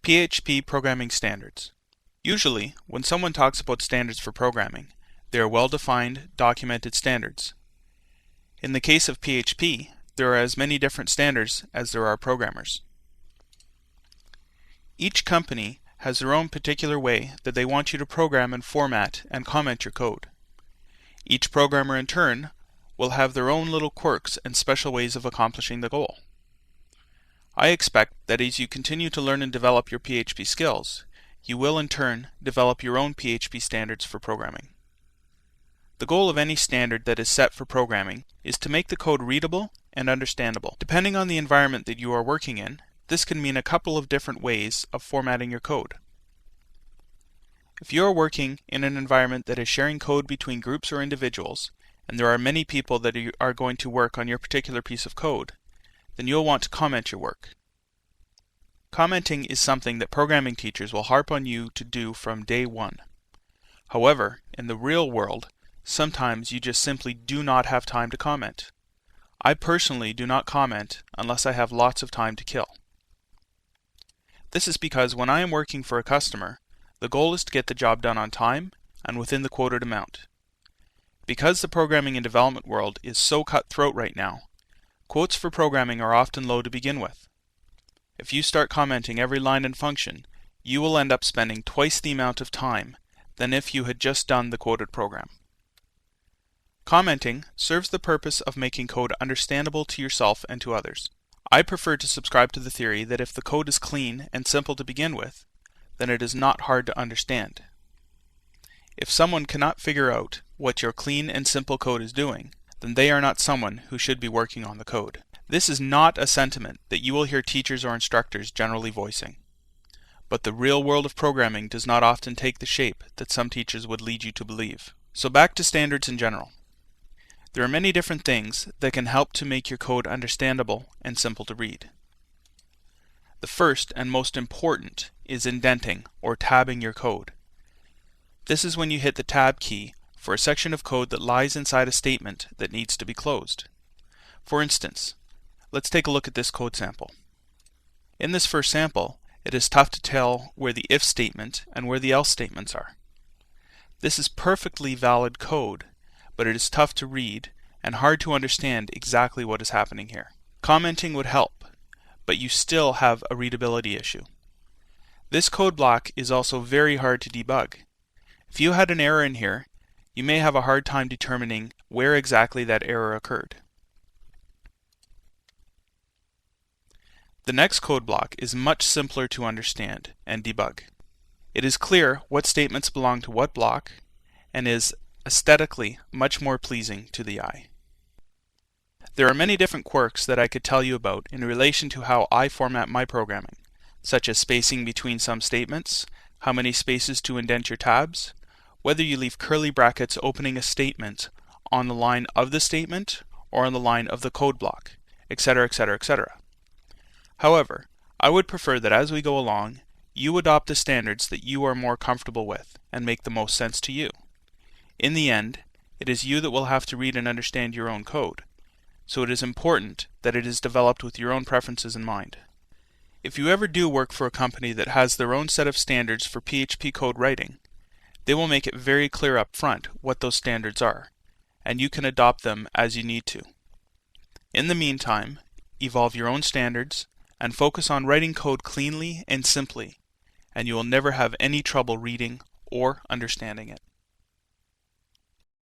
PHP programming standards. Usually, when someone talks about standards for programming, they are well-defined, documented standards. In the case of PHP, there are as many different standards as there are programmers. Each company has their own particular way that they want you to program and format and comment your code. Each programmer in turn will have their own little quirks and special ways of accomplishing the goal. I expect that as you continue to learn and develop your PHP skills, you will in turn develop your own PHP standards for programming. The goal of any standard that is set for programming is to make the code readable and understandable. Depending on the environment that you are working in, this can mean a couple of different ways of formatting your code. If you are working in an environment that is sharing code between groups or individuals, and there are many people that are going to work on your particular piece of code, then you'll want to comment your work. Commenting is something that programming teachers will harp on you to do from day one. However, in the real world, sometimes you just simply do not have time to comment. I personally do not comment unless I have lots of time to kill. This is because when I am working for a customer, the goal is to get the job done on time and within the quoted amount. Because the programming and development world is so cutthroat right now, quotes for programming are often low to begin with. If you start commenting every line and function, you will end up spending twice the amount of time than if you had just done the quoted program. Commenting serves the purpose of making code understandable to yourself and to others. I prefer to subscribe to the theory that if the code is clean and simple to begin with, then it is not hard to understand. If someone cannot figure out what your clean and simple code is doing, then they are not someone who should be working on the code. This is not a sentiment that you will hear teachers or instructors generally voicing. But the real world of programming does not often take the shape that some teachers would lead you to believe. So back to standards in general. There are many different things that can help to make your code understandable and simple to read. The first and most important is indenting or tabbing your code. This is when you hit the tab key for a section of code that lies inside a statement that needs to be closed. For instance, let's take a look at this code sample. In this first sample, it is tough to tell where the if statement and where the else statements are. This is perfectly valid code, but it is tough to read and hard to understand exactly what is happening here. Commenting would help, but you still have a readability issue. This code block is also very hard to debug. If you had an error in here, you may have a hard time determining where exactly that error occurred. The next code block is much simpler to understand and debug. It is clear what statements belong to what block and is aesthetically much more pleasing to the eye. There are many different quirks that I could tell you about in relation to how I format my programming, such as spacing between some statements, how many spaces to indent your tabs, whether you leave curly brackets opening a statement on the line of the statement or on the line of the code block, etc., etc., etc. However, I would prefer that as we go along, you adopt the standards that you are more comfortable with and make the most sense to you. In the end, it is you that will have to read and understand your own code, so it is important that it is developed with your own preferences in mind. If you ever do work for a company that has their own set of standards for PHP code writing, they will make it very clear up front what those standards are, and you can adopt them as you need to. In the meantime, evolve your own standards and focus on writing code cleanly and simply, and you will never have any trouble reading or understanding it.